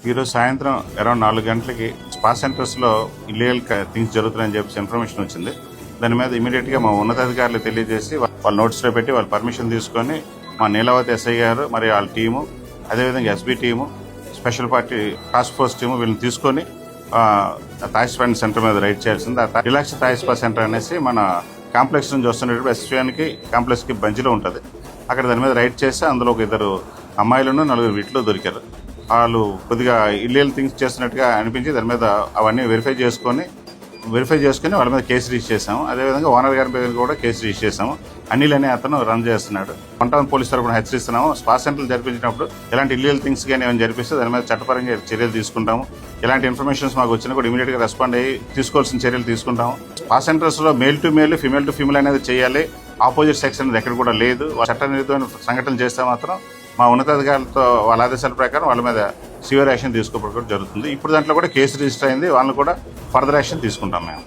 ఈరోజు సాయంత్రం అరౌండ్ 4 గంటలకి స్పా సెంటర్స్లో ఇల్లీగల్ థింగ్స్ జరుగుతున్నాయని చెప్పేసి ఇన్ఫర్మేషన్ వచ్చింది. దాని మీద ఇమీడియట్గా మా ఉన్నతాధికారులు తెలియజేసి వాళ్ళ నోటీస్లో పెట్టి వాళ్ళ పర్మిషన్ తీసుకొని మా నీలావతి ఎస్ఐ గారు మరి వాళ్ళ టీము, అదేవిధంగా SB team, special party task force team వీళ్ళని తీసుకొని థాయ్ స్పా సెంటర్ మీద రైడ్ చేయాల్సింది. రిలాక్స్ థాయ్ స్పా సెంటర్ అనేసి మన కాంప్లెక్స్ నుంచి వస్తున్నప్పుడు ఎస్విఎన్కి కాంప్లెక్స్కి బంచిలో ఉంటుంది. అక్కడ దాని మీద రైడ్ చేస్తే అందులో ఒక 2 అమ్మాయిలను 4 వీటిలో దొరికారు. వాళ్ళు కొద్దిగా ఇల్లీగల్ థింగ్స్ చేస్తున్నట్టుగా అనిపించి దాని మీద అవన్నీ వెరిఫై చేసుకొని వాళ్ళ మీద కేసు రిజిస్టర్ చేశాము. అదేవిధంగా ఓనర్ గారి మీద కూడా కేసు రిజిస్టర్ చేశాము. అనిల్ అనే అతను రన్ చేస్తున్నాడు. 1 టౌన్ పోలీస్ తరఫున హెచ్చరిస్తున్నాము. స్పా సెంటర్లు జరిపించినప్పుడు ఇలాంటి ఇల్లీగల్ థింగ్స్ కానీ ఏమైనా జరిపిస్తే దాని మీద చట్టపరంగా చర్యలు తీసుకుంటాము. ఇలాంటి ఇన్ఫర్మేషన్స్ మాకు వచ్చినా కూడా ఇమీడియట్గా రెస్పాండ్ అయ్యి తీసుకోవాల్సిన చర్యలు తీసుకుంటాము. స్పా సెంటర్స్లో male to male, female to female అనేది చేయాలి. ఆపోజిట్ సెక్స్ అనేది ఎక్కడ కూడా లేదు. చట్టనిర్ధమైన సంఘటనలు చేస్తే మాత్రం మా ఉన్నతాధికారులతో వాళ్ళ ఆదేశాల ప్రకారం వాళ్ళ మీద సివియర్ యాక్షన్ తీసుకోవడం జరుగుతుంది. ఇప్పుడు దాంట్లో కూడా కేసు రిజిస్టర్ అయింది. వాళ్ళని కూడా ఫర్దర్ యాక్షన్ తీసుకుంటాం మేము.